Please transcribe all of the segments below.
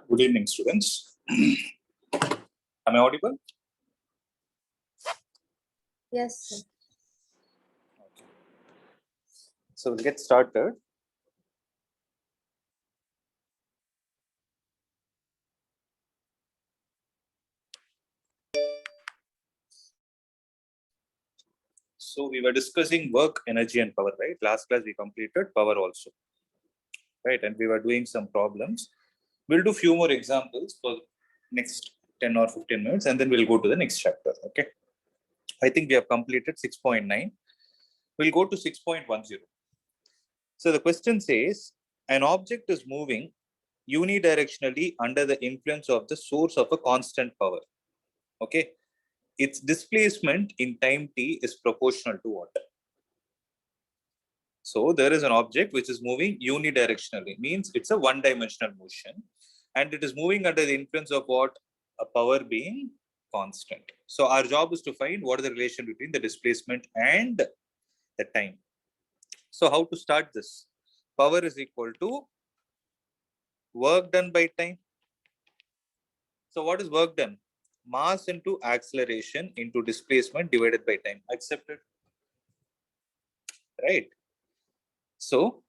Good evening, students. Am I audible? Yes, sir. Okay. So we'll get started. So we were discussing work, energy, and power, right? Last class we completed power also, right? And we were doing some problems. We'll do few more examples for next 10 or 15 minutes, and then we'll go to the next chapter. Okay. I think we have completed 6.9. We'll go to 6.10. So the question says, an object is moving unidirectionally under the influence of the source of a constant power. Okay. Its displacement in time t is proportional to what? So there is an object which is moving unidirectionally, means it's a one-dimensional motion, and it is moving under the influence of what? A power being constant. So our job is to find what is the relation between the displacement and the time. So how to start this? Power is equal to work done by time. So what is work done? Mass into acceleration into displacement divided by time. Accepted? Right? So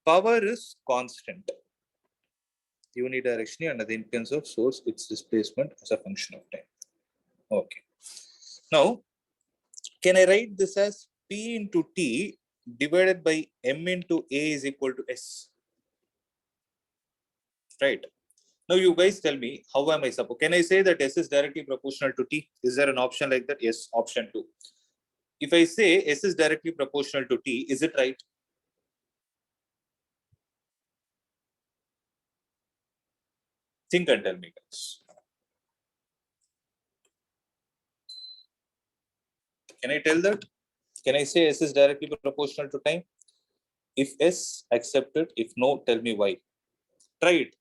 power is constant unidirectionally under the influence of source, its displacement as a function of time. Okay. Now, can I write this as P into T divided by M into A is equal to S? Right. Now you guys tell me, how am I supposed? Can I say that S is directly proportional to T? Is there an option like that? Yes, option 2. If I say S is directly proportional to T, is it right? Think and tell me, guys. Can I tell that? Can I say S is directly proportional to time? If yes, accept it. If no, tell me why. Try it.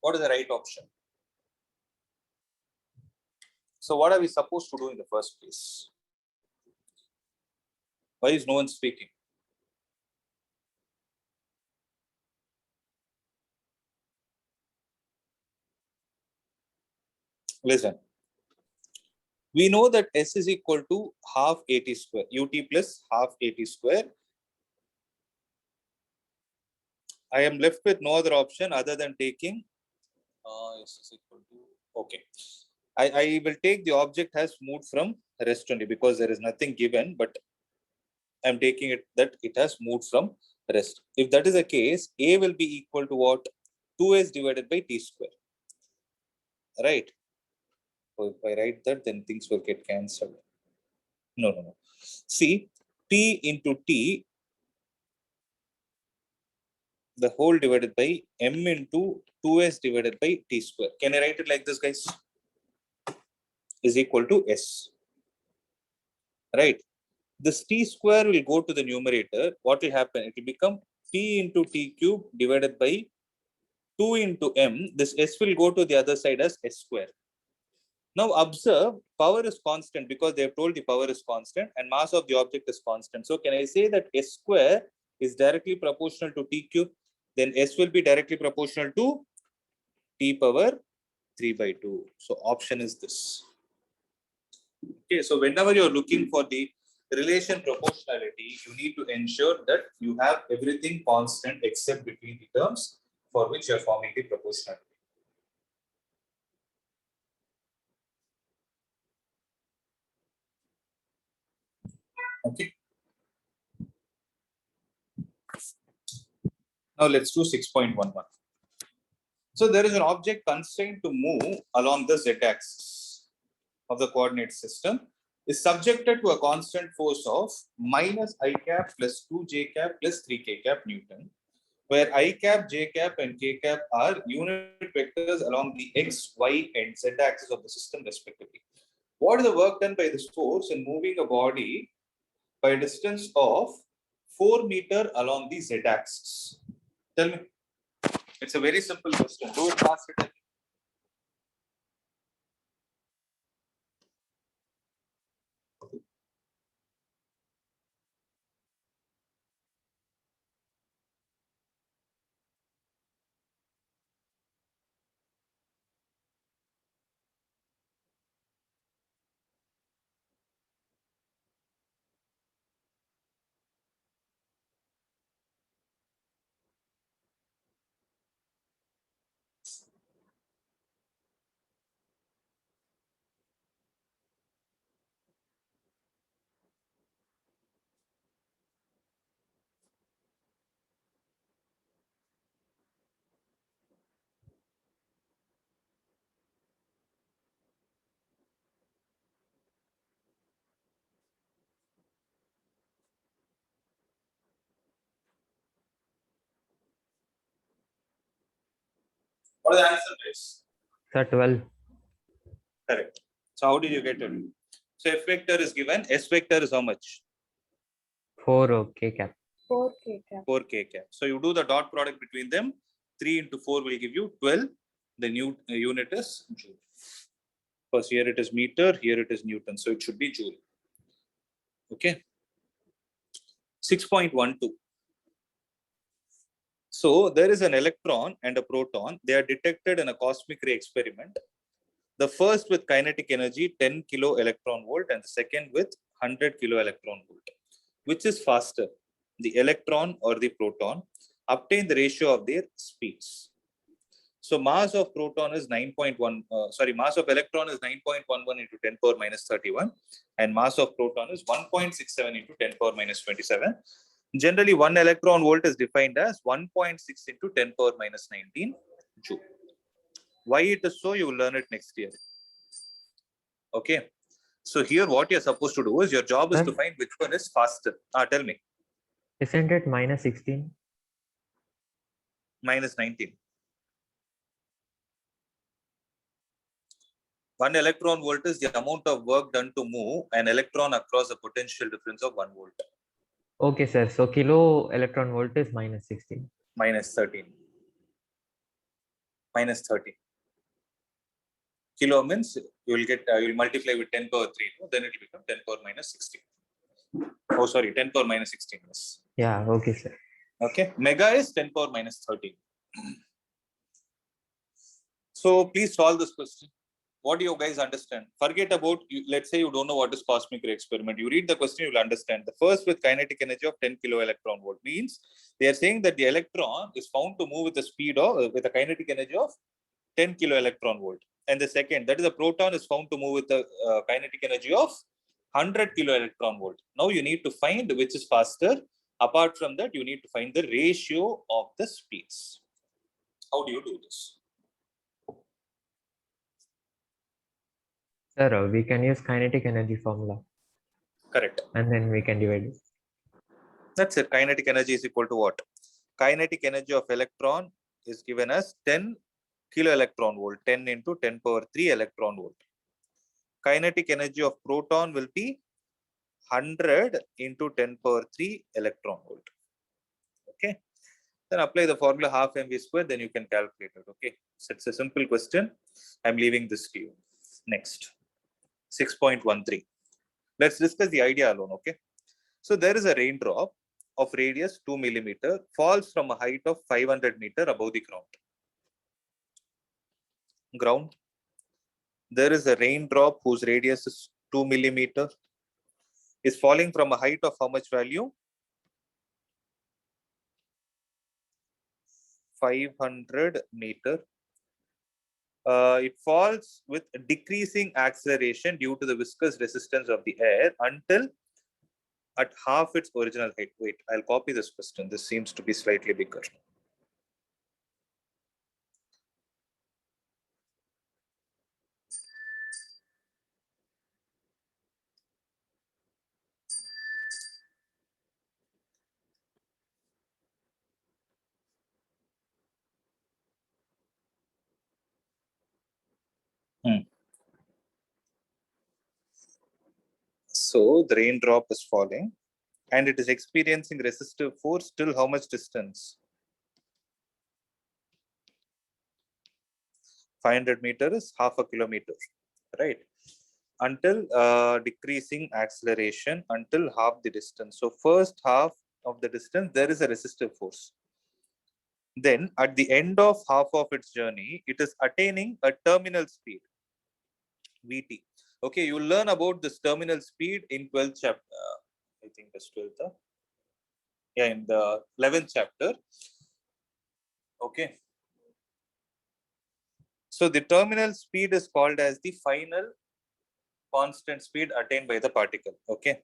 What is the right option? So what are we supposed to do in the first place? Why is no one speaking? Listen. We know that S is equal to half AT square, UT plus half AT square. I am left with no other option other than taking S is equal to, okay. I will take the object has moved from rest only because there is nothing given, but I'm taking it that it has moved from rest. If that is the case, A will be equal to what? 2S divided by T square. Right? So if I write that, then things will get cancelled. No. See, P into T, the whole divided by M into 2S divided by T square. Can I write it like this, guys? Is equal to S. Right? This T square will go to the numerator. What will happen? It will become P into T cube divided by 2 into M. This S will go to the other side as S square. Now observe, power is constant because they have told the power is constant and mass of the object is constant. So can I say that S square is directly proportional to T cube? Then S will be directly proportional to T power 3 by 2. So option is this. Okay, so whenever you're looking for the relation proportionality, you need to ensure that you have everything constant except between the terms for which you're forming the proportionality. Okay. Now let's do 6.11. So there is an object constrained to move along the z-axis of the coordinate system is subjected to a constant force of minus I cap plus 2j cap plus 3k cap Newton, where I cap, j cap, and k cap are unit vectors along the x, y, and z axis of the system respectively. What is the work done by this force in moving a body by a distance of 4 meters along the z axis? Tell me. It's a very simple question. Do it fast. What is the answer, guys? Sir, 12. Correct. So how did you get it? So F vector is given. S vector is how much? 4 k cap. 4k cap. 4k cap. So you do the dot product between them. 3 into 4 will give you 12. The new unit is joule. Because here it is meter, here it is Newton. So it should be joule. Okay. 6.12. So there is an electron and a proton. They are detected in a cosmic ray experiment. The first with kinetic energy 10 kilo electron volt and the second with 100 kilo electron volt. Which is faster, the electron or the proton? Obtain the ratio of their speeds. So mass of proton is 9.1, mass of electron is 9.11 into 10 power minus 31 and mass of proton is 1.67 into 10 power minus 27. Generally, 1 electron volt is defined as 1.6 into 10 power minus 19 joule. Why it is so, you will learn it next year. Okay. So here what you're supposed to do is your job is to find which one is faster. Tell me. Isn't it minus 16? Minus 19. 1 electron volt is the amount of work done to move an electron across a potential difference of 1 volt. Okay, sir. So kilo electron volt is minus 16. Minus 13. Minus 30. Kilo means you will get, you will multiply with 10 power 3. Then it will become 10 power minus 16. Oh, sorry, 10 power minus 16. Yes. Yeah, okay, sir. Okay. Mega is 10 power minus 13. So please solve this question. What do you guys understand? Forget about, let's say you don't know what is cosmic ray experiment. You read the question, you will understand. The first with kinetic energy of 10 kilo electron volt means they are saying that the electron is found to move with a speed of, with a kinetic energy of 10 kilo electron volt. And the second, that is the proton is found to move with a kinetic energy of 100 kilo electron volt. Now you need to find which is faster. Apart from that, you need to find the ratio of the speeds. How do you do this? Sir, we can use kinetic energy formula. Correct. And then we can divide it. That's it. Kinetic energy is equal to what? Kinetic energy of electron is given as 10 kilo electron volt, 10 into 10 power 3 electron volt. Kinetic energy of proton will be 100 into 10 power 3 electron volt. Okay. Then apply the formula half mv square, then you can calculate it. Okay. So it's a simple question. I'm leaving this to you. Next. 6.13. Let's discuss the idea alone. Okay. So there is a raindrop of radius 2 millimeter falls from a height of 500 meter above the ground. There is a raindrop whose radius is 2 millimeter is falling from a height of how much value? 500 meter. It falls with decreasing acceleration due to the viscous resistance of the air until at half its original height. Wait, I'll copy this question. This seems to be slightly bigger. So the raindrop is falling and it is experiencing resistive force till how much distance? 500 meter is half a kilometer, right? Until decreasing acceleration until half the distance. So first half of the distance, there is a resistive force. Then at the end of half of its journey, it is attaining a terminal speed, Vt. Okay, you'll learn about this terminal speed in 12th chapter. I think that's 12th. Yeah, in the 11th chapter. Okay. So the terminal speed is called as the final constant speed attained by the particle. Okay.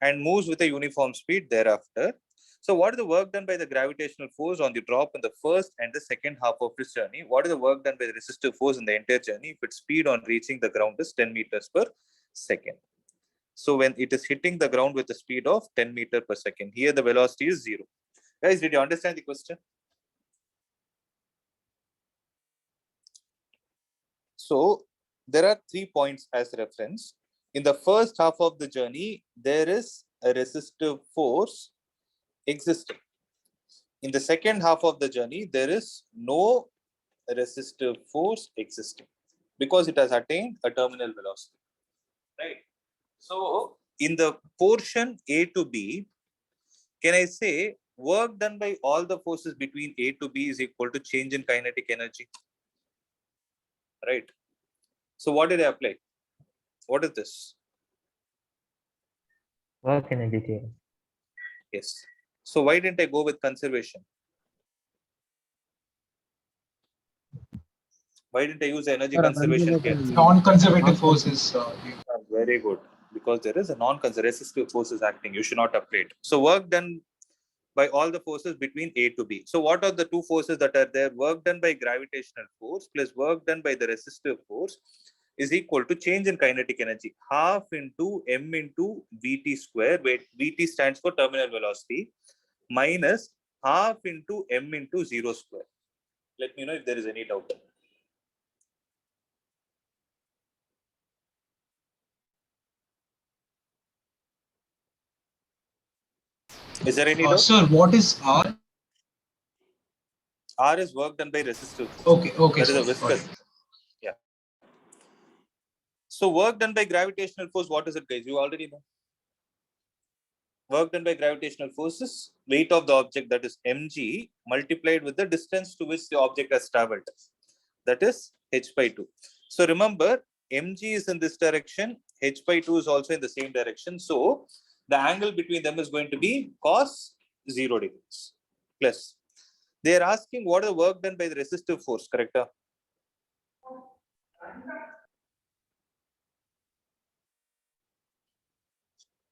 And moves with a uniform speed thereafter. So what is the work done by the gravitational force on the drop in the first and the second half of this journey? What is the work done by the resistive force in the entire journey if its speed on reaching the ground is 10 meters per second? So when it is hitting the ground with a speed of 10 meters per second, here the velocity is 0. Guys, did you understand the question? So there are 3 points as reference. In the first half of the journey, there is a resistive force existing. In the second half of the journey, there is no resistive force existing because it has attained a terminal velocity, right? So in the portion A to B, can I say work done by all the forces between A to B is equal to change in kinetic energy, right? So what did I apply? What is this? Work energy theorem. Yes. So why didn't I go with conservation? Why didn't I use energy conservation here? Non-conservative forces. Very good. Because there is a non-conservative resistive forces acting. You should not apply it. So work done by all the forces between A to B. So what are the two forces that are there? Work done by gravitational force plus work done by the resistive force is equal to change in kinetic energy, half into m into Vt square, where Vt stands for terminal velocity, minus half into m into 0 square. Let me know if there is any doubt. Is there any doubt? Sir, what is R? R is work done by resistive force. Okay. That is a viscous. Yeah. So work done by gravitational force, what is it, guys? You already know. Work done by gravitational force is weight of the object, that is mg, multiplied with the distance to which the object has traveled. That is h by 2. So remember, mg is in this direction, h by 2 is also in the same direction. So the angle between them is going to be cos 0 degrees. Plus, they are asking what is the work done by the resistive force, correct?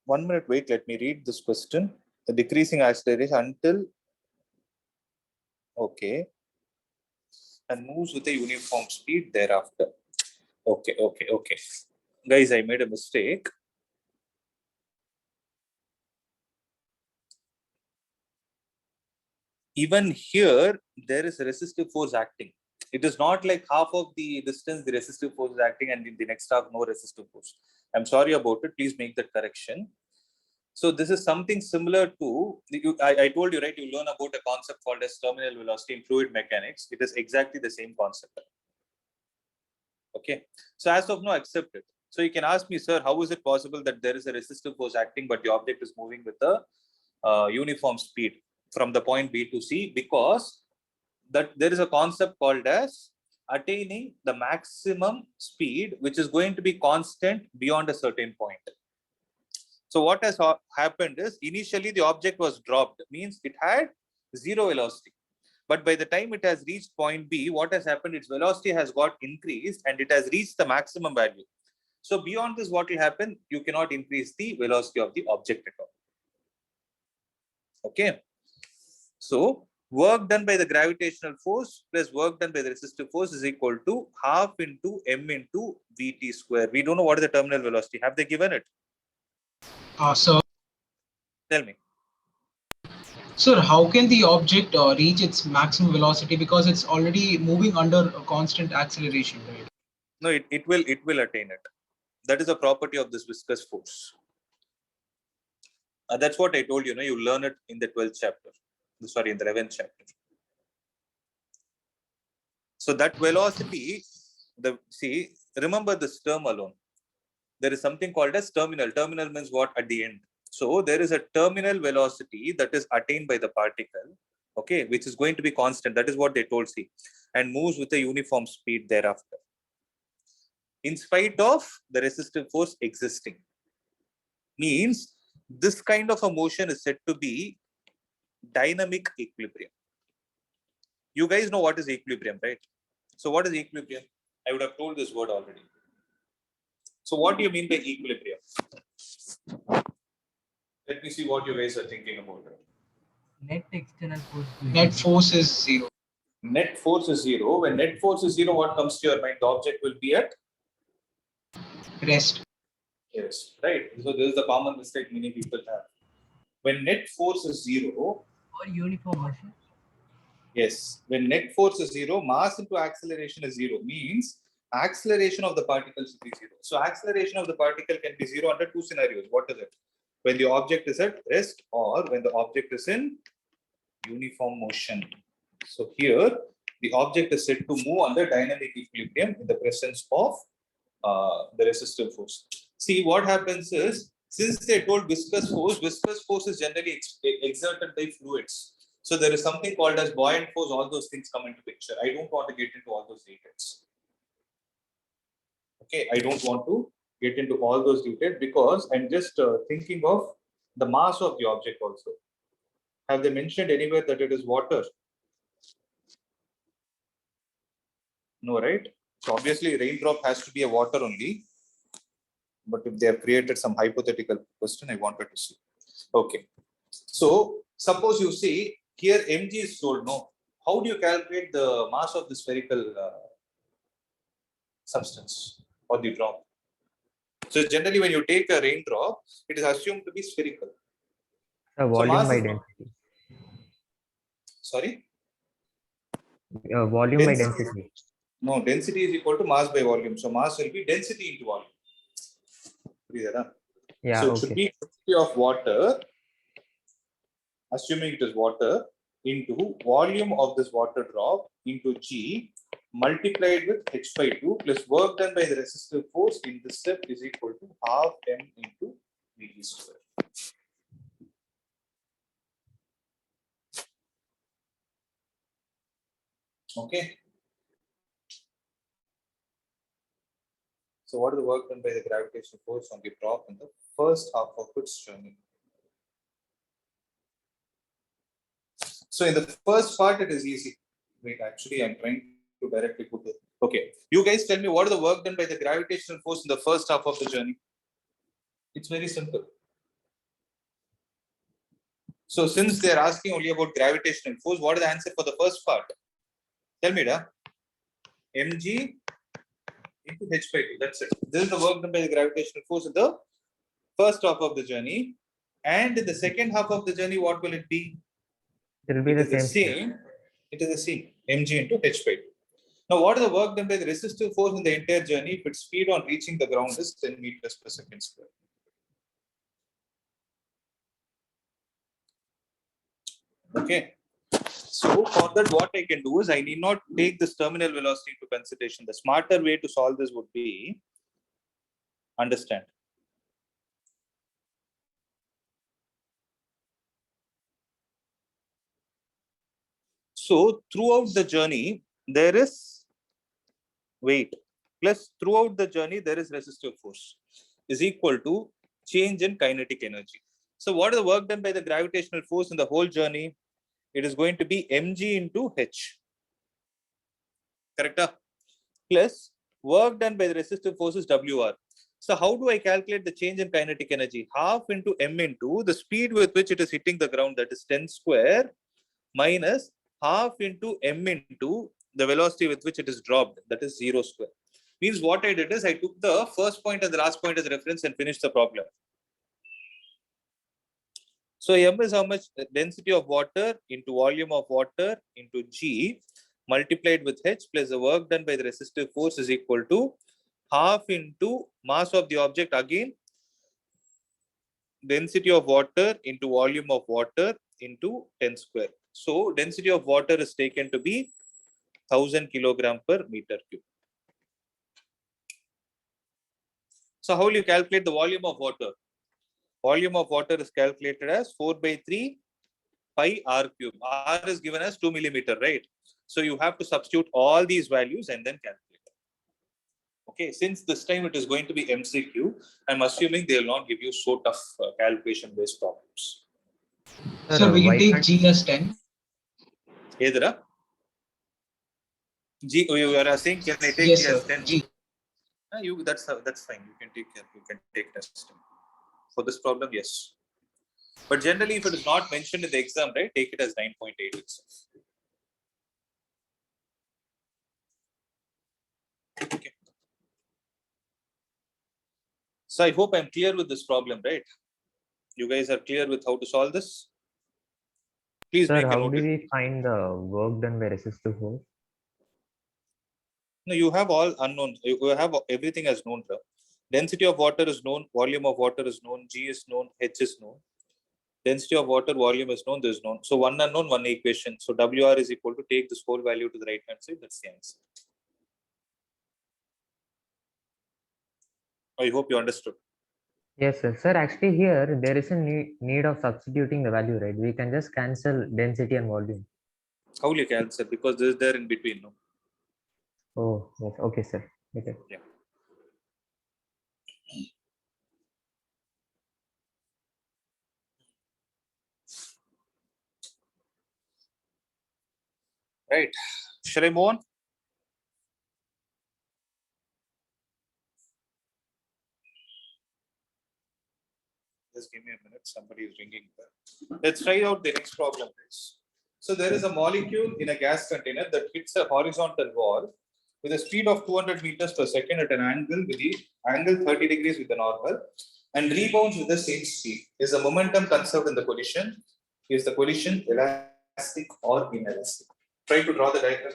1 minute, wait, let me read this question. The decreasing acceleration until, okay, and moves with a uniform speed thereafter. Okay. Guys, I made a mistake. Even here, there is a resistive force acting. It is not like half of the distance the resistive force is acting and in the next half no resistive force. I'm sorry about it. Please make that correction. So this is something similar to, I told you, right, you learn about a concept called as terminal velocity in fluid mechanics. It is exactly the same concept. Okay. So as of now, accept it. So you can ask me, sir, how is it possible that there is a resistive force acting, but the object is moving with a uniform speed from the point B to C? Because that there is a concept called as attaining the maximum speed, which is going to be constant beyond a certain point. So what has happened is initially the object was dropped, means it had zero velocity. But by the time it has reached point B, what has happened? Its velocity has got increased and it has reached the maximum value. So beyond this, what will happen? You cannot increase the velocity of the object at all. Okay. So work done by the gravitational force plus work done by the resistive force is equal to half into m into Vt square. We don't know what is the terminal velocity. Have they given it? Sir. Tell me. Sir, how can the object reach its maximum velocity because it's already moving under a constant acceleration, right? No, it will attain it. That is a property of this viscous force. That's what I told you. You learn it in the 12th chapter. Sorry, in the 11th chapter. So that velocity, remember this term alone. There is something called as terminal. Terminal means what? At the end. So there is a terminal velocity that is attained by the particle, okay, which is going to be constant. That is what they told, see, and moves with a uniform speed thereafter, in spite of the resistive force existing. Means this kind of a motion is said to be dynamic equilibrium. You guys know what is equilibrium, right? So what is equilibrium? I would have told this word already. So what do you mean by equilibrium? Let me see what you guys are thinking about it. Net external force. Net force is zero. Net force is zero. When net force is zero, what comes to your mind? The object will be at rest. Yes, right. So this is the common mistake many people have. When net force is zero, Or uniform motion. yes, when net force is zero, mass into acceleration is zero. Means acceleration of the particle should be 0. So acceleration of the particle can be 0 under two scenarios. What is it? When the object is at rest or when the object is in uniform motion. So here the object is said to move under dynamic equilibrium in the presence of the resistive force. See, what happens is, since they told viscous force is generally exerted by fluids. So there is something called as buoyant force, all those things come into picture. I don't want to get into all those details. Okay, I don't want to get into all those details because I'm just thinking of the mass of the object also. Have they mentioned anywhere that it is water? No, right? So obviously raindrop has to be a water only. But if they have created some hypothetical question, I wanted to see. Okay. So suppose you see here mg is told, no. How do you calculate the mass of the spherical substance or the drop? So generally when you take a raindrop, it is assumed to be spherical. The volume mass by is density. Sorry? Volume by density. No, density is equal to mass by volume. So mass will be density into volume. Yeah, so it should be density of water, assuming it is water, into volume of this water drop into G multiplied with H by 2 plus work done by the resistive force in this step is equal to half M into Vd square. Okay. So what is the work done by the gravitational force on the drop in the first half of its journey? So in the first part, it is easy. Wait, actually, I'm trying to directly put it. Okay. You guys tell me what is the work done by the gravitational force in the first half of the journey? It's very simple. So since they're asking only about gravitational force, what is the answer for the first part? Tell me, da. mg into h by 2. That's it. This is the work done by the gravitational force in the first half of the journey. And in the second half of the journey, what will it be? It will be the same. It is the same. mg into h by 2. Now, what is the work done by the resistive force in the entire journey if its speed on reaching the ground is 10 meters per second square? Okay. So for that, what I can do is I need not take this terminal velocity into consideration. The smarter way to solve this would be understand. So throughout the journey, there is weight plus throughout the journey, there is resistive force is equal to change in kinetic energy. So what is the work done by the gravitational force in the whole journey? It is going to be mg into h. Correct? Plus work done by the resistive force is wr. So how do I calculate the change in kinetic energy? Half into m into the speed with which it is hitting the ground, that is 10 square, minus half into m into the velocity with which it is dropped, that is 0 square. Means what I did is I took the first point and the last point as reference and finished the problem. So m is how much? Density of water into volume of water into G multiplied with H plus the work done by the resistive force is equal to half into mass of the object, again density of water into volume of water into 10 square. So density of water is taken to be 1000 kilogram per meter cube. So how will you calculate the volume of water? Volume of water is calculated as 4 by 3 pi r cube. R is given as 2 millimeter, right? So you have to substitute all these values and then calculate. Okay, since this time it is going to be MCQ, I'm assuming they will not give you so tough calculation-based problems. So we can take G as 10. Either G, you are saying can I take Yes, G as sir. 10? G. That's fine. You can take test. For this problem, yes. But generally, if it is not mentioned in the exam, right, take it as 9.8 itself. Okay. So I hope I'm clear with this problem, right? You guys are clear with how to solve this? Please Sir, make a how note. do we find the work done by resistive force? No, you have all unknown. You have everything as known. Bro. Density of water is known. Volume of water is known. G is known. H is known. Density of water, volume is known. This is known. So one unknown, one equation. So WR is equal to take this whole value to the right hand side. That's the answer. I hope you understood. Yes, sir. Sir, actually here there is a need of substituting the value, right? We can just cancel density and volume. How will you cancel? Because this is there in between. No. Oh, yes. Okay, sir. Okay. Yeah. Right. Shall I move on? Just give me a minute. Somebody is ringing. Let's try out the next problem. So there is a molecule in a gas container that hits a horizontal wall with a speed of 200 meters per second at an angle with the angle 30 degrees with the normal and rebounds with the same speed. Is the momentum conserved in the collision? Is the collision elastic or inelastic? Try to draw the diagram.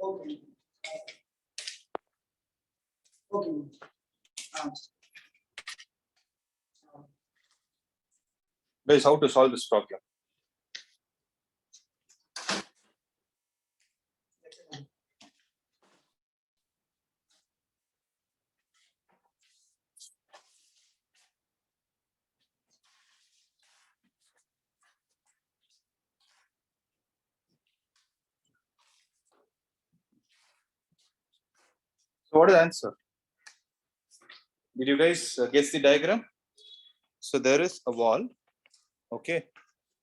Okay. Okay. Guys, how to solve this problem? So what is the answer? Did you guys guess the diagram? So there is a wall. Okay.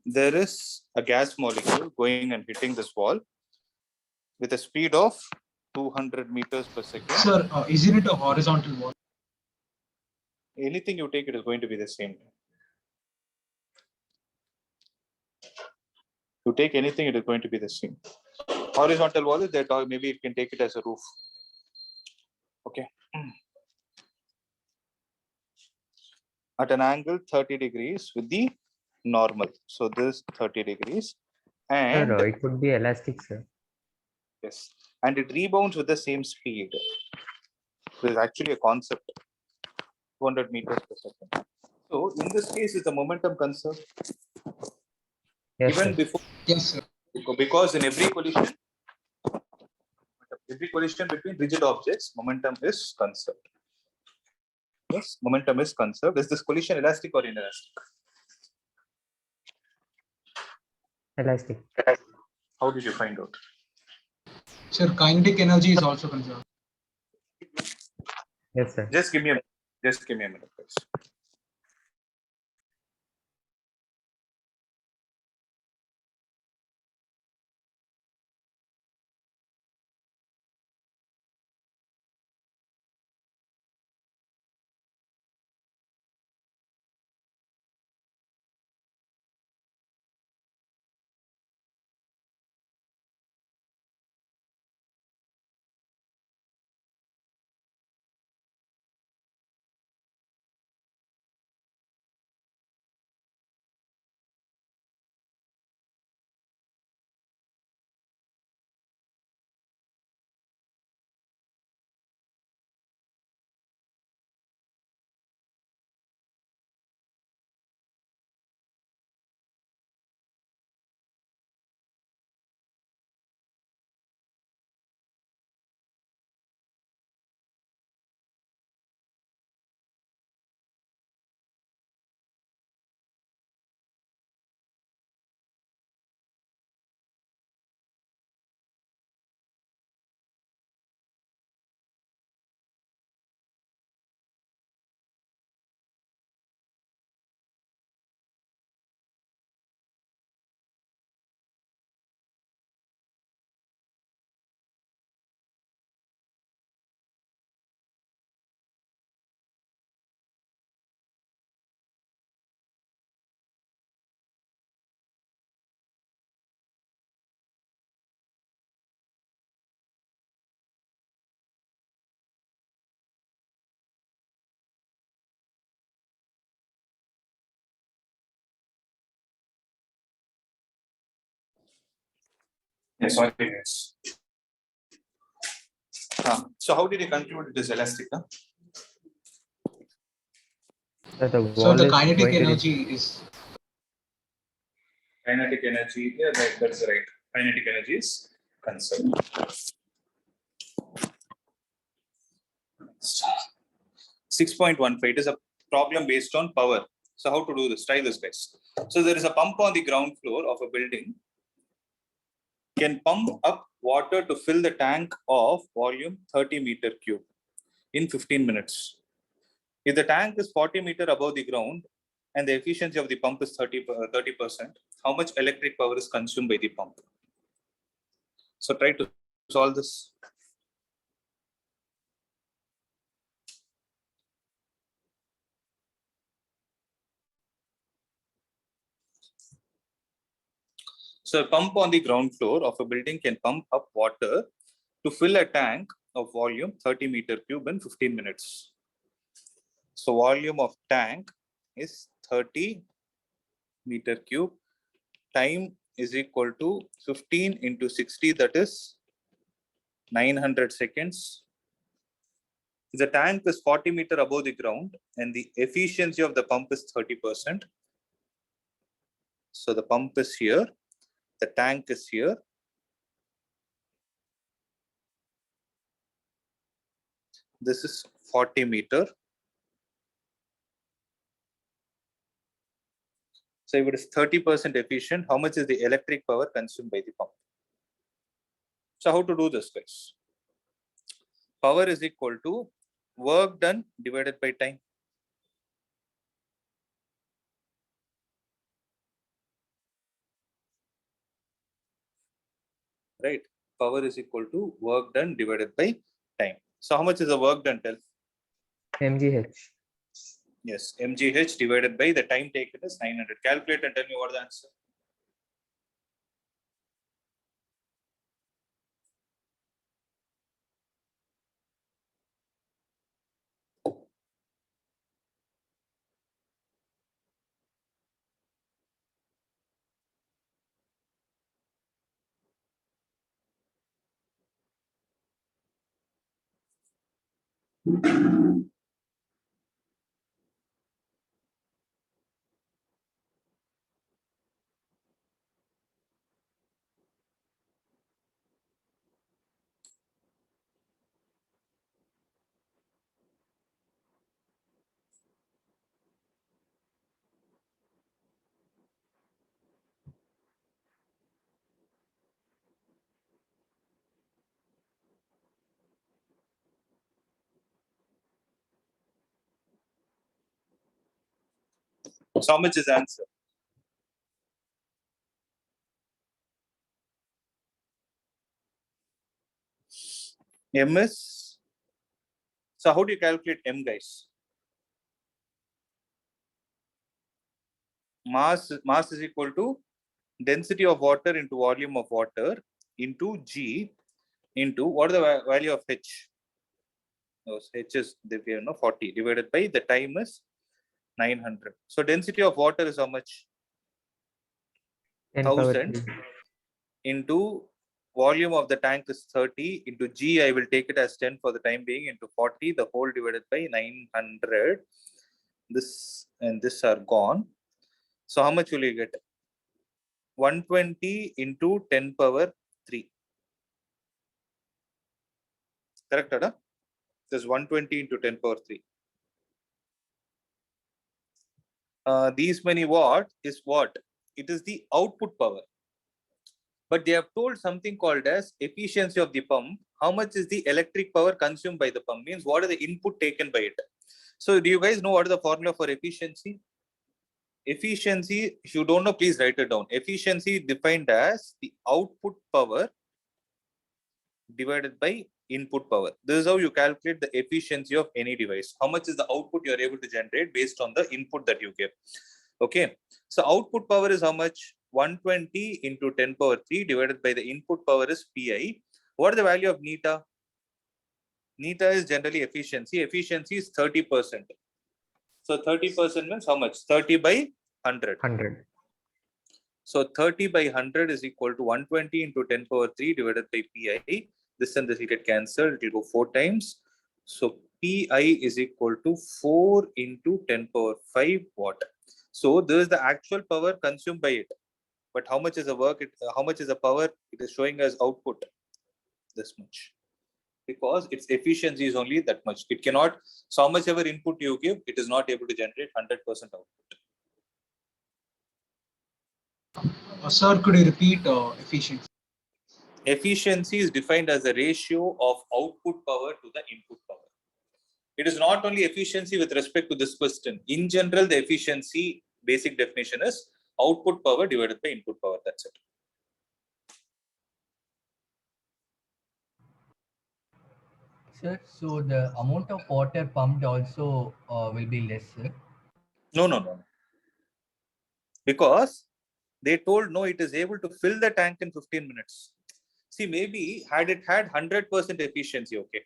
There is a gas molecule going and hitting this wall with a speed of 200 meters per second. Sir, isn't it a horizontal wall? Anything you take, it is going to be the same. You take anything, it is going to be the same. Horizontal wall is that, or maybe you can take it as a roof. Okay. At an angle 30 degrees with the normal. So this 30 degrees. And Sir, it could be elastic, sir. yes, and it rebounds with the same speed. This is actually a concept. 200 meters per second. So in this case, is the momentum conserved? Yes, Even sir. before, Yes, sir. because in every collision between rigid objects, momentum is conserved. Yes, momentum is conserved. Is this collision elastic or inelastic? Elastic. How did you find out? Sir, kinetic energy is also conserved. Yes, sir. Just give me a minute, please. Yes, sorry. Yes. So how did you conclude it is elastic? Huh? So the So wall the is kinetic going to energy is Kinetic energy, yeah, that's right. Kinetic energy is conserved. 6.15, it is a problem based on power. So how to do this? Try this, guys. So there is a pump on the ground floor of a building. Can pump up water to fill the tank of volume 30 meter cube in 15 minutes. If the tank is 40 meter above the ground and the efficiency of the pump is 30%, how much electric power is consumed by the pump? So try to solve this. So a pump on the ground floor of a building can pump up water to fill a tank of volume 30 meter cube in 15 minutes. So volume of tank is 30 meter cube. Time is equal to 15 into 60, that is 900 seconds. The tank is 40 meter above the ground and the efficiency of the pump is 30%. So the pump is here, the tank is here. This is 40 meter. So if it is 30% efficient, how much is the electric power consumed by the pump? So how to do this, guys? Power is equal to work done divided by time. Right? Power is equal to work done divided by time. So how much is the work done? Tell. mgh. Yes, mgh divided by the time taken is 900. Calculate and tell me what the answer. So how much is the answer? M is. So how do you calculate M, guys? Mass is equal to density of water into volume of water into G into what is the value of H? H is 40 divided by the time is 900. So density of water is how much? 10 power 1000 3. into volume of the tank is 30 into G. I will take it as 10 for the time being into 40, the whole divided by 900. This and this are gone. So how much will you get? 120 into 10 power 3. Correct, Ada? This is 120 into 10 power 3. These many watt is what? It is the output power. But they have told something called as efficiency of the pump. How much is the electric power consumed by the pump? Means what is the input taken by it? So do you guys know what is the formula for efficiency? Efficiency, if you don't know, please write it down. Efficiency defined as the output power divided by input power. This is how you calculate the efficiency of any device. How much is the output you are able to generate based on the input that you give. Okay. So output power is how much? 120 into 10 power 3 divided by the input power is Pi. What is the value of neta? Neta is generally efficiency. Efficiency is 30%. So 30% means how much? 30 by 100. 100. So 30 by 100 is equal to 120 into 10 power 3 divided by pi. This and this will get cancelled. It will go 4 times. So pi is equal to 4 into 10 power 5 watt. So this is the actual power consumed by it. But how much is the work? How much is the power? It is showing as output. This much. Because its efficiency is only that much. It cannot, so much ever input you give, it is not able to generate 100% output. Sir, could you repeat efficiency? Efficiency is defined as the ratio of output power to the input power. It is not only efficiency with respect to this question. In general, the efficiency basic definition is output power divided by input power. That's it. Sir, so the amount of water pumped also will be less, sir? No. Because they told no, it is able to fill the tank in 15 minutes. See, maybe had it had 100% efficiency, okay.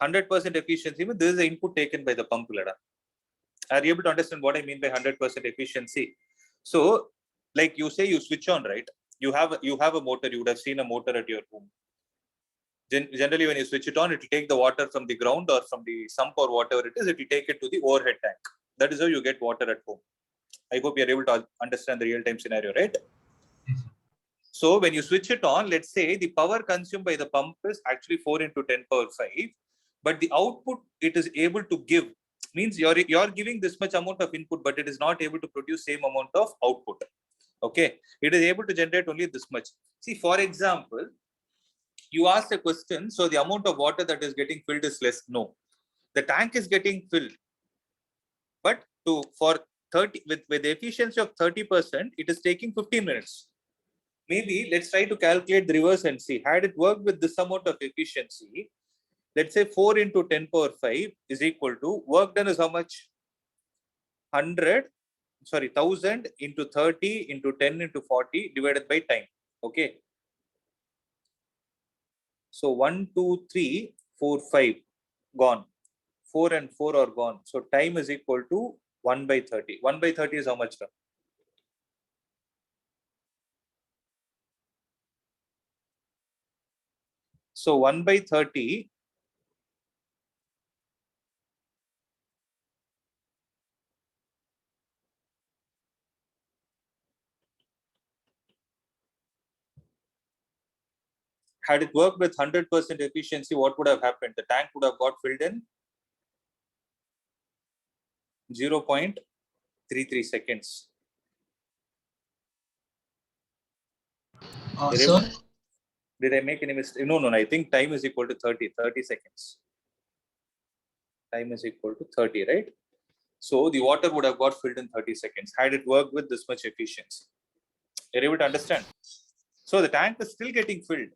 100% efficiency, but this is the input taken by the pump ladder. Are you able to understand what I mean by 100% efficiency? So, like you say, you switch on, right? You have a motor. You would have seen a motor at your home. Generally, when you switch it on, it will take the water from the ground or from the sump or whatever it is. It will take it to the overhead tank. That is how you get water at home. I hope you are able to understand the real-time scenario, right? Yes, sir. So when you switch it on, let's say the power consumed by the pump is actually 4 into 10 power 5, but the output it is able to give means you're giving this much amount of input, but it is not able to produce same amount of output. Okay, it is able to generate only this much. See, for example, you asked a question, so the amount of water that is getting filled is less. No, the tank is getting filled, but for 30 with the efficiency of 30%, it is taking 15 minutes. Maybe let's try to calculate the reverse and see. Had it worked with this amount of efficiency, let's say 4 into 10 power 5 is equal to work done is how much? 1000 into 30 into 10 into 40 divided by time. Okay. So 1, 2, 3, 4, 5 gone. 4 and 4 are gone. So time is equal to 1 by 30. 1 by 30 is how much? So 1 by 30 had it worked with 100% efficiency, what would have happened? The tank would have got filled in 0.33 seconds. Sir? Did I make any mistake? No. I think time is equal to 30 seconds. Time is equal to 30, right? So the water would have got filled in 30 seconds had it worked with this much efficiency. You're able to understand? So the tank is still getting filled.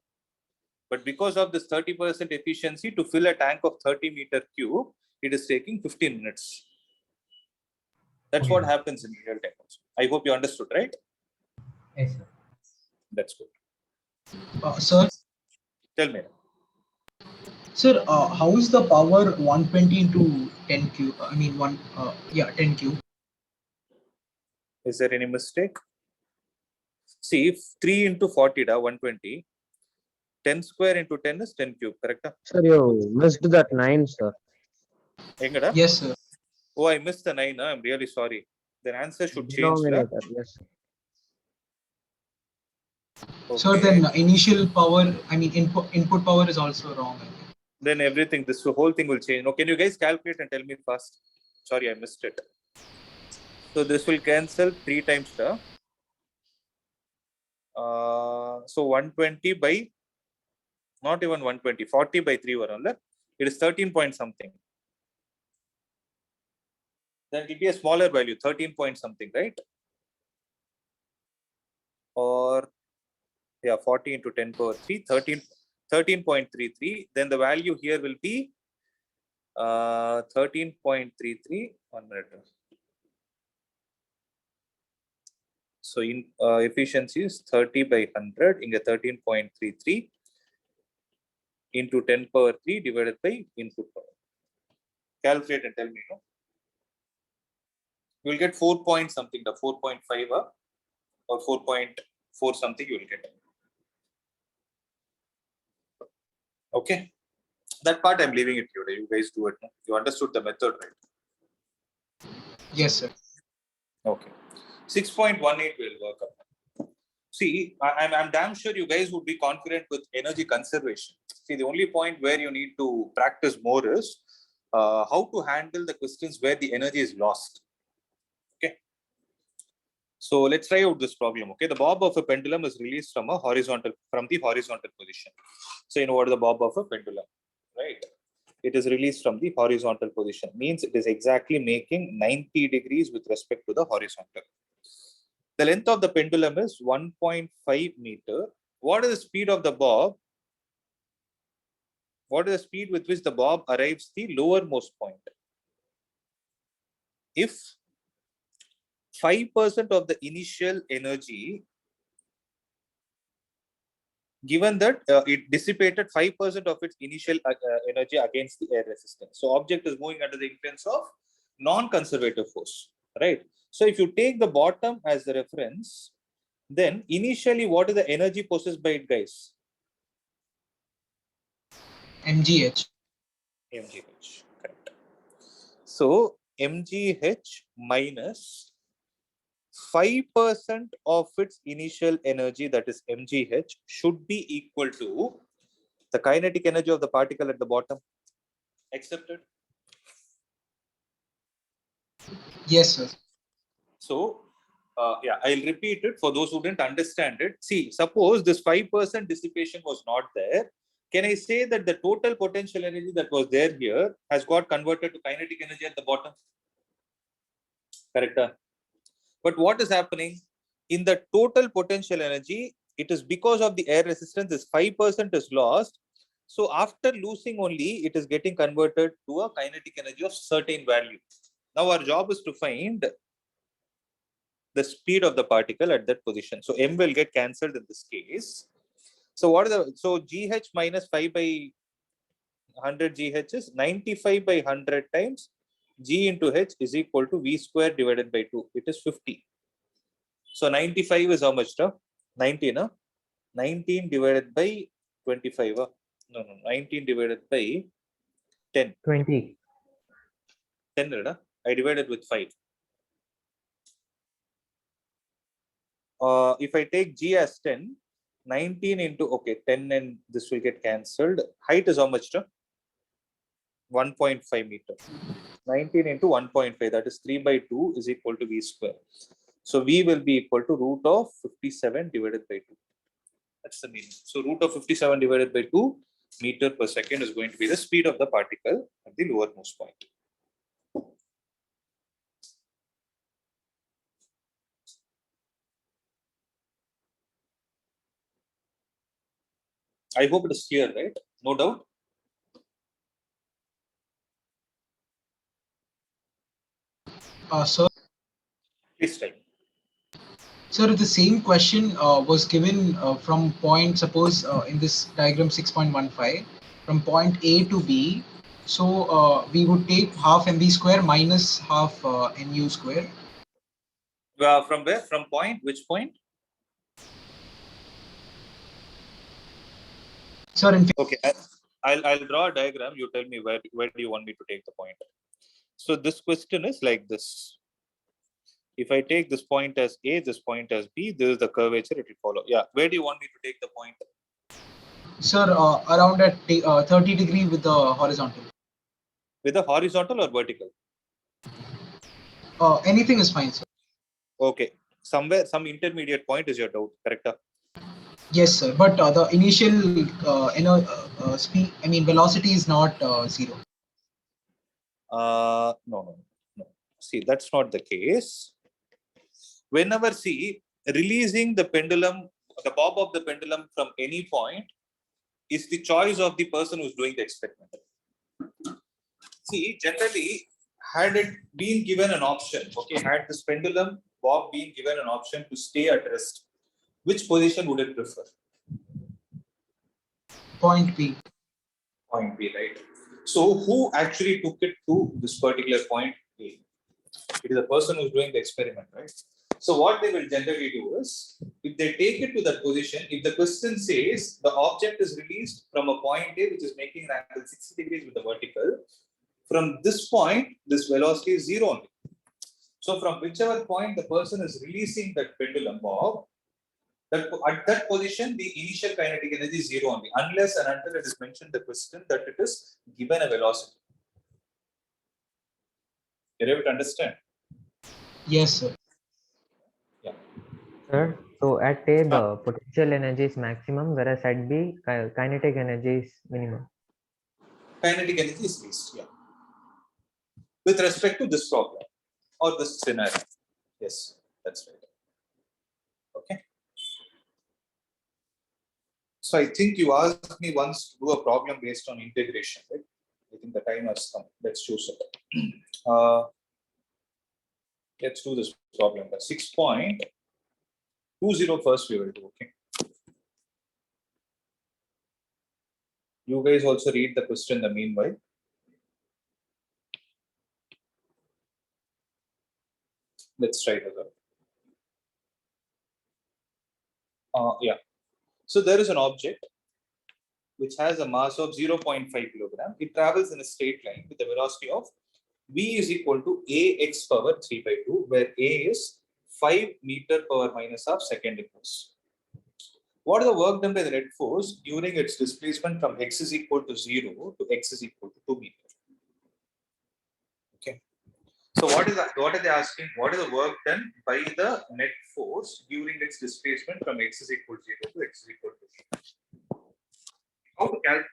But because of this 30% efficiency, to fill a tank of 30 meter cube, it is taking 15 minutes. That's Okay, what sir. happens in real time also. I hope you understood, right? Yes, sir. That's good. Sir? Tell me. Sir, how is the power 120 into 10 cube? I mean, 10 cube. Is there any mistake? See, if 3 into 40, 120. 10 square into 10 is 10 cube, correct? Sir, you missed that 9, sir. Engada? Yes, sir. Oh, I missed the 9. I'm really sorry. The answer should change. Denominator, yes. Okay. So then initial power, I mean input power is also wrong. I think. Then everything, this whole thing will change. No, can you guys calculate and tell me fast? Sorry, I missed it. So this will cancel 3 times. So 120 by, not even 120, 40 by 3 varanla. It is 13 point something. Then it will be a smaller value, 13 point something, right? Or, yeah, 40 into 10 power 3, 13.33. Then the value here will be 13.33. 1 minute. So in efficiency is 30 by 100 in 13.33 into 10 power 3 divided by input power. Calculate and tell me. No? You will get 4 point something, the 4.5 or 4.4 something you will get. Okay, that part I'm leaving it to you. You guys do it. No? You understood the method, right? Yes, sir. Okay. 6.18 will work up. See, I'm damn sure you guys would be confident with energy conservation. See, the only point where you need to practice more is how to handle the questions where the energy is lost. Okay. So let's try out this problem. Okay, the bob of a pendulum is released from the horizontal position. So you know what is the bob of a pendulum, right? It is released from the horizontal position. Means it is exactly making 90 degrees with respect to the horizontal. The length of the pendulum is 1.5 meter. What is the speed of the bob? What is the speed with which the bob arrives the lowermost point? If 5% of the initial energy, given that it dissipated 5% of its initial energy against the air resistance. So object is moving under the influence of non-conservative force, right? So if you take the bottom as the reference, then initially what is the energy possessed by it, guys? MGH. MGH, correct. So MGH minus 5% of its initial energy, that is MGH, should be equal to the kinetic energy of the particle at the bottom. Accepted? Yes, sir. So, yeah, I'll repeat it for those who didn't understand it. See, suppose this 5% dissipation was not there. Can I say that the total potential energy that was there here has got converted to kinetic energy at the bottom? Correct? But what is happening? In the total potential energy, it is because of the air resistance, this 5% is lost. So after losing only, it is getting converted to a kinetic energy of certain value. Now our job is to find the speed of the particle at that position. So m will get cancelled in this case. So what is the, so GH minus 5 by 100 GH is 95 by 100 times G into H is equal to V square divided by 2. It is 50. So 95 is how much? 19, 19 divided by 25. No, 19 divided by 10. 20. 10, I divided with 5. If I take G as 10, 19 into, okay, 10 and this will get cancelled. Height is how much? 1.5 meter. 19 into 1.5, that is 3 by 2 is equal to V square. So V will be equal to root of 57 divided by 2. That's the meaning. So root of 57 divided by 2 meter per second is going to be the speed of the particle at the lowermost point. I hope it is clear, right? No doubt. Sir, Please try. sir, the same question was given from point, suppose in this diagram 6.15, from point A to B. So we would take half mv square minus half nu square. From where? From point? Which point? Sir, in Okay, I'll draw a diagram. You tell me where do you want me to take the point. So this question is like this. If I take this point as A, this point as B, this is the curvature it will follow. Yeah, where do you want me to take the point? sir, around at 30 degree with the horizontal. With the horizontal or vertical? Anything is fine, sir. Okay, somewhere, some intermediate point is your doubt, correct? Yes, sir. But the initial speed, I mean, velocity is not 0. No. See, that's not the case. Whenever, see, releasing the pendulum, the bob of the pendulum from any point is the choice of the person who's doing the experiment. See, generally, had it been given an option, okay, had this pendulum bob been given an option to stay at rest, which position would it prefer? Point B. Point B, right? So, who actually took it to this particular point A? It is the person who's doing the experiment, right? So what they will generally do is, if they take it to that position, if the question says the object is released from a point A which is making an angle 60 degrees with the vertical, from this point, this velocity is 0 only. So from whichever point the person is releasing that pendulum bob, that at that position, the initial kinetic energy is 0 only, unless and until it is mentioned in the question that it is given a velocity. You're able to understand? Yes, sir. Yeah. Sir, so at A, the potential energy is maximum, whereas at B, kinetic energy is minimum. Kinetic energy is least, yeah. With respect to this problem or this scenario. Yes, that's right. Okay. So I think you asked me once to do a problem based on integration, right? I think the time has come. Let's choose it. Let's do this problem. 6.20 first we will do, okay? You guys also read the question in the meanwhile. Let's try it out. Yeah. So there is an object which has a mass of 0.5 kilogram. It travels in a straight line with a velocity of v is equal to ax power 3 by 2, where a is 5 meter power minus half second inverse. What is the work done by the net force during its displacement from x is equal to 0 to x is equal to 2 meter? Okay. So what are they asking? What is the work done by the net force during its displacement from x is equal to 0 to x is equal to 2? How to calculate?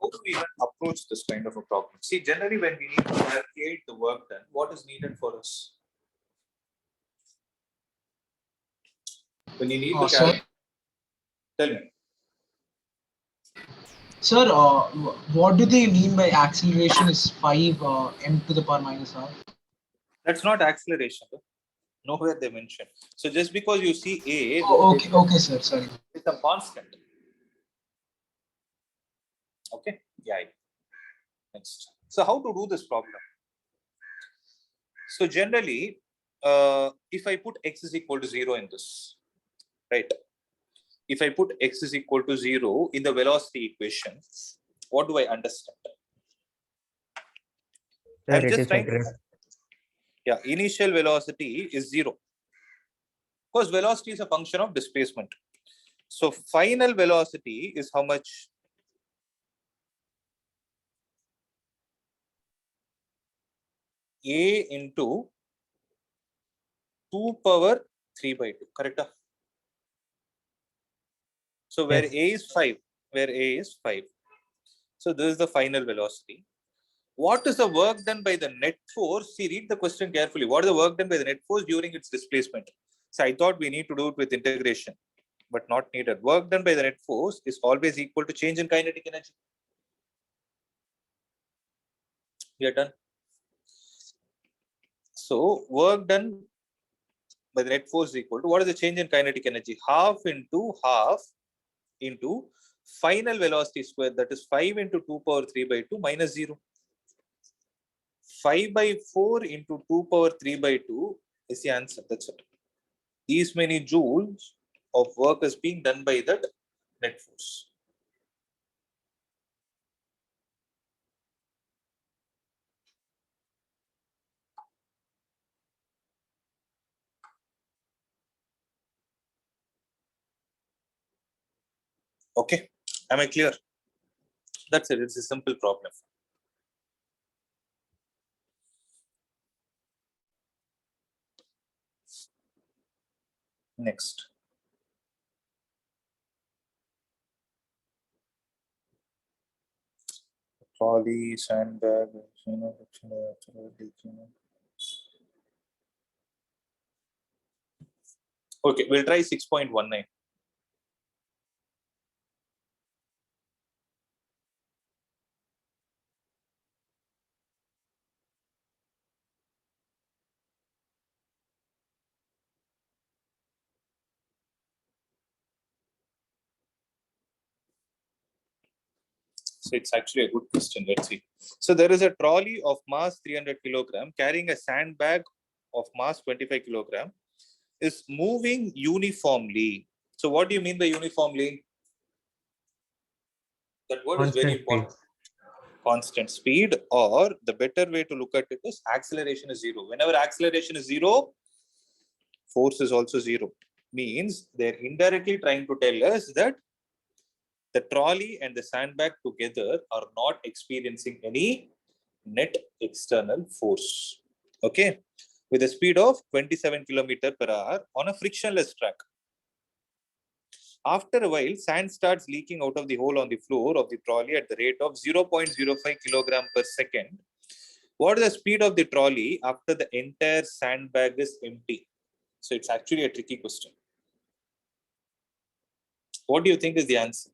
How do we even approach this kind of a problem? See, generally when we need to calculate the work done, what is needed for us? When you need to calculate, tell me. Sir, what do they mean by acceleration is 5 m to the power minus half? That's not acceleration. Nowhere they mention. So just because you see a, Oh, okay, sir. Sorry. It's a constant. Okay. Yeah. Next. So how to do this problem? So generally, if I put x is equal to 0 in this, right? If I put x is equal to 0 in the velocity equation, what do I understand? Sir, I'm it just is trying at to. rest. Yeah, initial velocity is 0. Because velocity is a function of displacement. So final velocity is how much? A into 2 power 3 by 2, correct? So where Yes. A is 5, where A is 5. So this is the final velocity. What is the work done by the net force? See, read the question carefully. What is the work done by the net force during its displacement? So I thought we need to do it with integration, but not needed. Work done by the net force is always equal to change in kinetic energy. We are done. So work done by the net force is equal to, what is the change in kinetic energy? Half into final velocity square, that is 5 into 2 power 3 by 2 minus 0. 5 by 4 into 2 power 3 by 2 is the answer. That's it. These many joules of work is being done by that net force. Okay. Am I clear? That's it. It's a simple problem. Next. Trolley, sandbag, okay, we'll try 6.19. So it's actually a good question. Let's see. So there is a trolley of mass 300 kilogram carrying a sandbag of mass 25 kilogram is moving uniformly. So what do you mean by uniformly? That word is very Constant speed. important. Constant speed, or the better way to look at it is acceleration is zero. Whenever acceleration is zero, force is also zero. Means they're indirectly trying to tell us that the trolley and the sandbag together are not experiencing any net external force. Okay, with a speed of 27 km per hour on a frictionless track. After a while, sand starts leaking out of the hole on the floor of the trolley at the rate of 0.05 kilogram per second. What is the speed of the trolley after the entire sandbag is empty? So it's actually a tricky question. What do you think is the answer?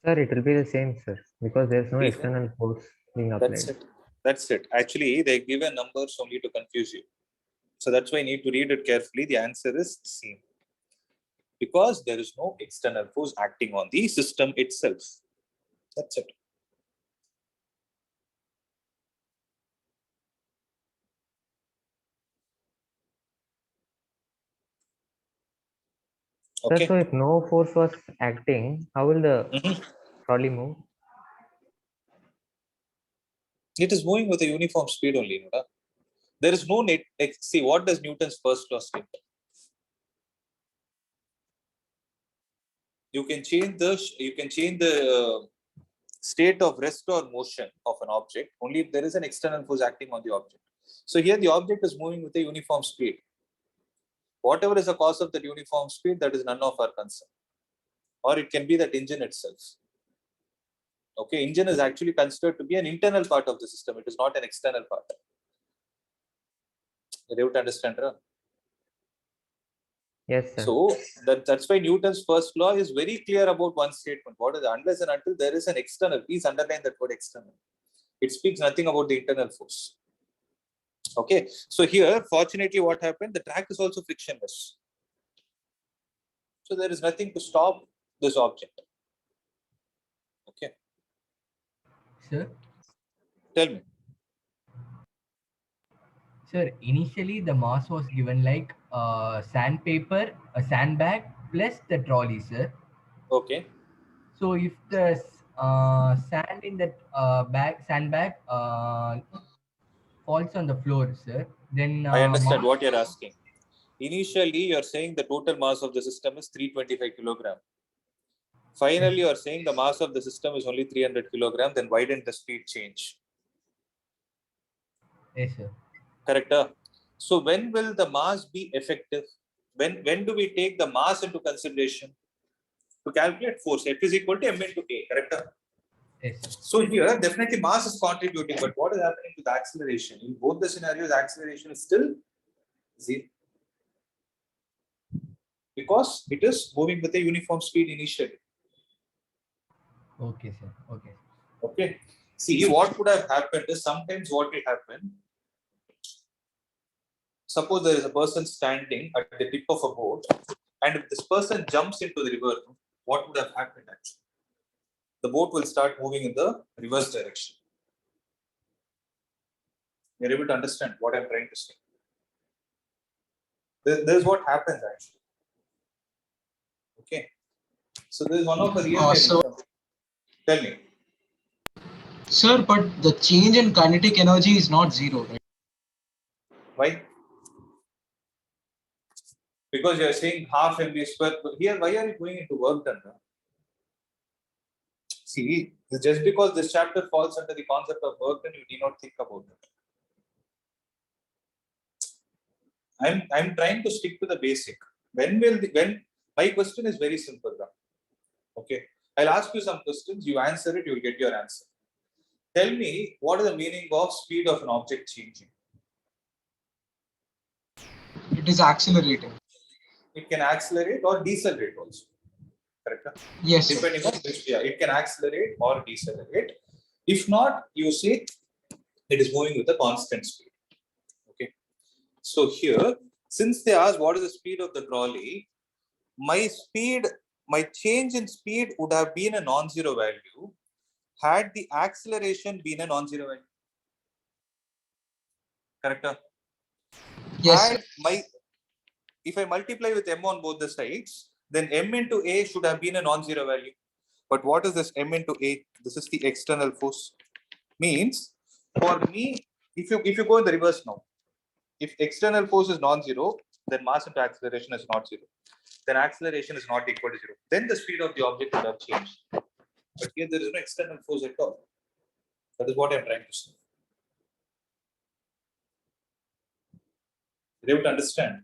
Sir, it will be the same, sir, because there's no Please, external force being That's applied. it. That's it. Actually, they give a numbers only to confuse you. So that's why you need to read it carefully. The answer is C. Because there is no external force acting on the system itself. That's it. Sir, Okay. so if no force was acting, how will the trolley move? It is moving with a uniform speed only. No? There is no net. See, what does Newton's first law state? You can change the state of rest or motion of an object only if there is an external force acting on the object. So here the object is moving with a uniform speed. Whatever is the cause of that uniform speed, that is none of our concern. Or it can be that engine itself. Okay, engine is actually considered to be an internal part of the system. It is not an external part. You have to understand, right? Yes, sir. So that's why Newton's first law is very clear about one statement. What is unless and until there is an external, please underline that word external. It speaks nothing about the internal force. Okay, so here, fortunately, what happened? The track is also frictionless. So there is nothing to stop this object. Okay. Sir, Tell me. sir, initially the mass was given like sandpaper, a sandbag plus the trolley, sir. Okay. So if the sand in that sandbag falls on the floor, sir, then I understand mass. what you're asking. Initially, you're saying the total mass of the system is 325 kilogram. Finally, you're saying the mass of the system is only 300 kilogram. Then why didn't the speed change? Yes, sir. Correct. So when will the mass be effective? When do we take the mass into consideration? To calculate force, F is equal to m into a. Correct. Yes, sir. So here, definitely mass is contributing, but what is happening to the acceleration? In both the scenarios, acceleration is still zero. Because it is moving with a uniform speed initially. Okay, sir. Okay. Okay. See, what would have happened is sometimes what will happen. Suppose there is a person standing at the tip of a boat, and if this person jumps into the river, what would have happened actually? The boat will start moving in the reverse direction. You're able to understand what I'm trying to say. This is what happens actually. Okay. So this is one of the real time examples. Tell me. Sir, but the change in kinetic energy is not zero, right? Why? Because you're saying half mv square. But here, why are you going into work done? See, just because this chapter falls under the concept of work done, you need not think about it. I'm trying to stick to the basic. When my question is very simple, Ram. Okay. I'll ask you some questions, you answer it, you'll get your answer. Tell me what is the meaning of speed of an object changing? It is accelerating. It can accelerate or decelerate also. Correct? Yes, sir. Depending on which, yeah, it can accelerate or decelerate. If not, you say it is moving with a constant speed. Okay. So here, since they asked what is the speed of the trolley, my change in speed would have been a non-zero value had the acceleration been a non-zero value. Correct? Yes, sir. And if I multiply with m on both the sides, then m into a should have been a non-zero value. But what is this m into a? This is the external force. Means for me, if you go in the reverse now, if external force is non-zero, then mass into acceleration is not zero. Then acceleration is not equal to zero. Then the speed of the object would have changed. But here there is no external force at all. That is what I'm trying to say. You have to understand.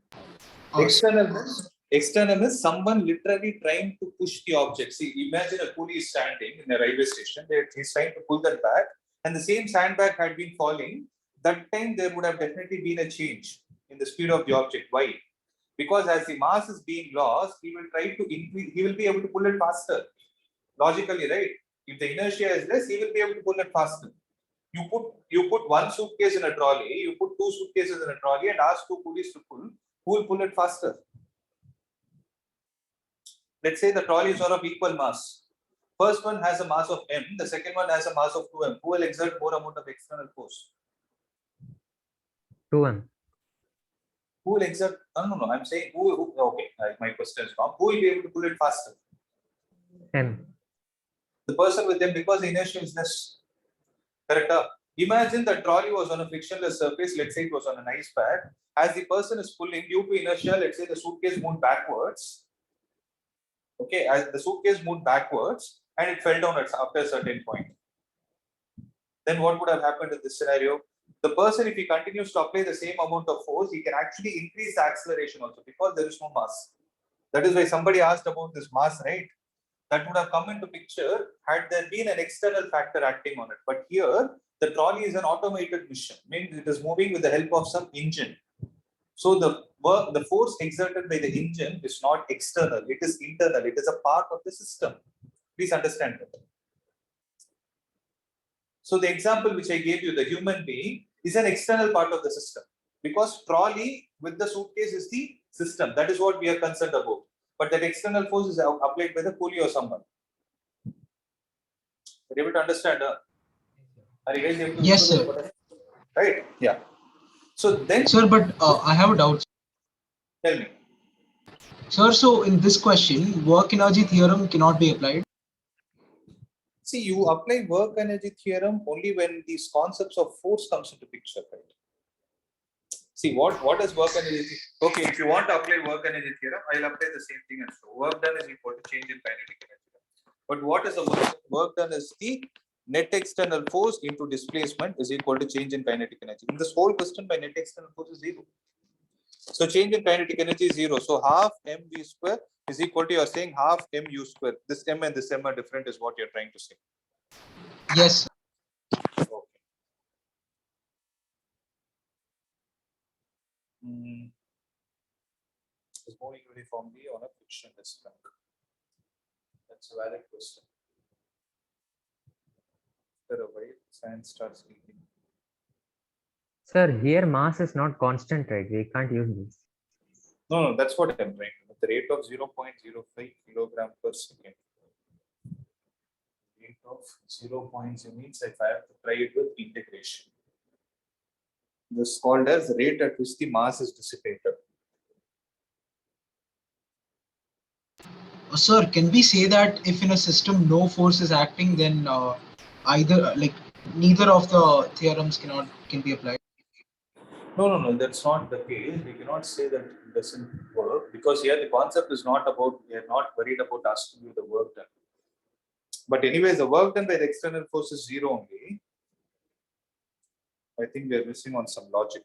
External is someone literally trying to push the object. See, imagine a pulley is standing in a railway station. He's trying to pull that back, and the same sandbag had been falling. That time there would have definitely been a change in the speed of the object. Why? Because as the mass is being lost, he will try to increase. He will be able to pull it faster. Logically, right? If the inertia is less, he will be able to pull it faster. You put one suitcase in a trolley. You put two suitcases in a trolley, and ask two pulleys to pull. Who will pull it faster? Let's say the trolleys are of equal mass. First one has a mass of m, the second one has a mass of 2m. Who will exert more amount of external force? 2m. Who will exert? No. I'm saying who okay, my question is wrong. Who will be able to pull it faster? M. The person with them, because the inertia is less. Correct? Imagine the trolley was on a frictionless surface. Let's say it was on an ice pad. As the person is pulling, due to inertia, let's say the suitcase moved backwards. Okay, as the suitcase moved backwards and it fell down after a certain point. Then what would have happened in this scenario? The person, if he continues to apply the same amount of force, he can actually increase the acceleration also because there is no mass. That is why somebody asked about this mass, right? That would have come into picture had there been an external factor acting on it. But here, the trolley is an automated mission, means it is moving with the help of some engine. So the force exerted by the engine is not external, it is internal, it is a part of the system. Please understand that. So the example which I gave you, the human being, is an external part of the system because trolley with the suitcase is the system. That is what we are concerned about. But that external force is applied by the pulley or someone. Are you able to understand? Are you guys able to? Yes, sir. Right? Yeah. So then, Sir, but I have a doubt. tell me. Sir, so in this question, work energy theorem cannot be applied. See, you apply work energy theorem only when these concepts of force comes into picture, right? See, what is work energy? Okay, if you want to apply work energy theorem, I'll apply the same thing and so work done is equal to change in kinetic energy. But what is the work done is the net external force into displacement is equal to change in kinetic energy. In this whole question, my net external force is 0. So change in kinetic energy is 0. So half mv square is equal to, you're saying half mu square. This m and this m are different is what you're trying to say. Yes. Okay. Is moving uniformly on a frictionless track? That's a valid question. After a while, science starts leaking. Sir, here mass is not constant, right? We can't use this. No, that's what I'm trying. At the rate of 0.05 kilogram per second. Rate of 0.0 means if I have to try it with integration. This is called as the rate at which the mass is dissipated. Sir, can we say that if in a system no force is acting, then neither of the theorems can be applied? No, that's not the case. We cannot say that it doesn't work because here the concept is not about, we are not worried about asking you the work done. But anyways, the work done by the external force is 0 only. I think we are missing on some logic.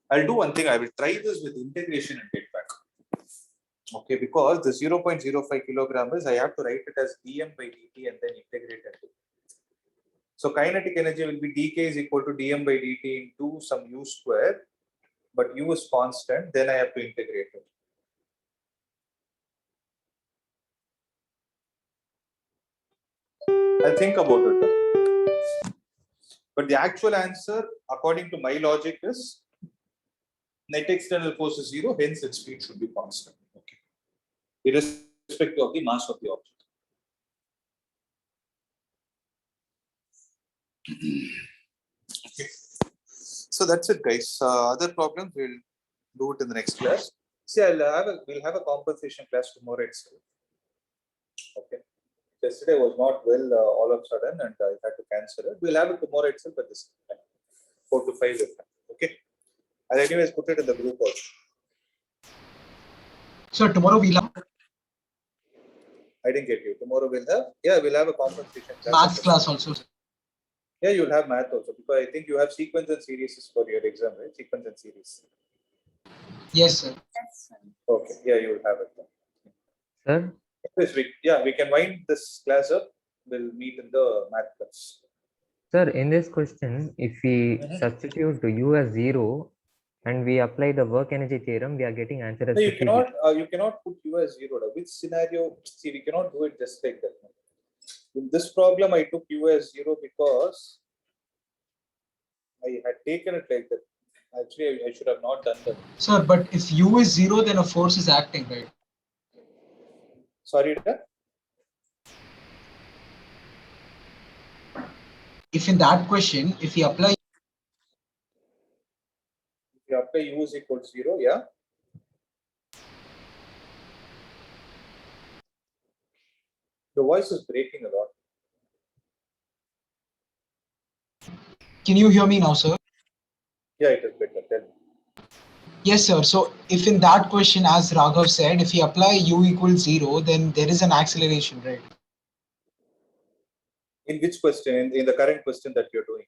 I'll do one thing. I will try this with integration and get back. Okay, because the 0.05 kilogram is, I have to write it as dm by dt and then integrate it. So kinetic energy will be dk is equal to dm by dt into some u square, but u is constant. Then I have to integrate it. I'll think about it. But the actual answer, according to my logic, is net external force is 0, hence its speed should be constant. Okay, irrespective of the mass of the object. Okay. So that's it, guys. Other problems we'll do it in the next class. See, we'll have a compensation class tomorrow itself. Okay. Yesterday was not well all of a sudden, and I had to cancel it. We'll have it tomorrow itself at this time, 4 to 5. Okay. I'll anyways put it in the group also. So tomorrow we'll have I didn't get you. Tomorrow we'll have a compensation class. maths class also. Yeah, you'll have math also, because I think you have sequence and series for your exam, right? Sequence and series. Yes, sir. Okay. Yeah, you'll have it then. Sir, This week, yeah, we can wind this class up. We'll meet in the math class. sir, in this question, if we substitute to U as 0 and we apply the work energy theorem, we are getting answer as No, 50 joules. you cannot put U as 0. Which scenario? See, we cannot do it just like that. In this problem, I took U as 0 because I had taken it like that. Actually, I should have not done that. Sir, but if U is 0, then a force is acting, right? Sorry, Dad? If in that question, if we apply If you apply U is equal to 0, yeah. Your voice is breaking a lot. can you hear me now, sir? Yeah, it is better. Tell me. Yes, sir. So if in that question, as Raghav said, if we apply U equals 0, then there is an acceleration, right? In which question? In the current question that you're doing?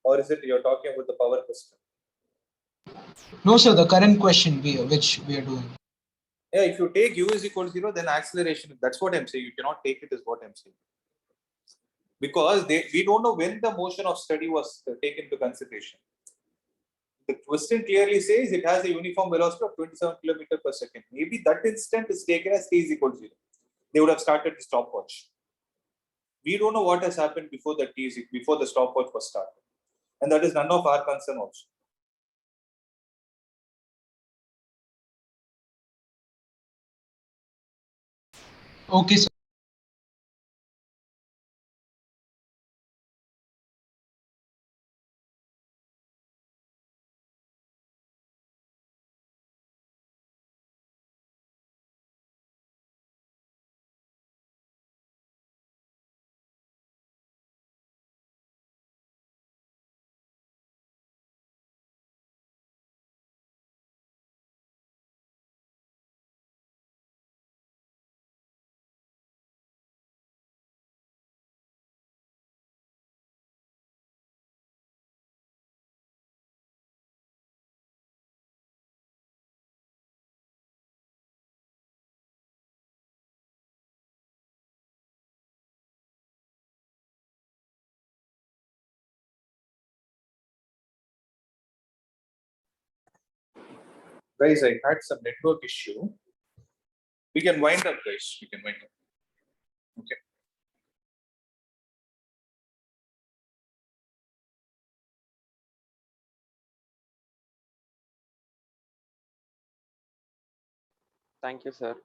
Or is it you're talking about the power question? No, sir, the current question which we are doing. Yeah, if you take U is equal to 0, then acceleration, that's what I'm saying. You cannot take it, is what I'm saying. Because we don't know when the motion of study was taken into consideration. The question clearly says it has a uniform velocity of 27 km per second. Maybe that instant is taken as t is equal to 0. They would have started the stopwatch. We don't know what has happened before before the stopwatch was started. And that is none of our concern also. Okay, sir. Guys, I had some network issue. We can wind up, guys. We can wind up. Okay. Thank you, sir.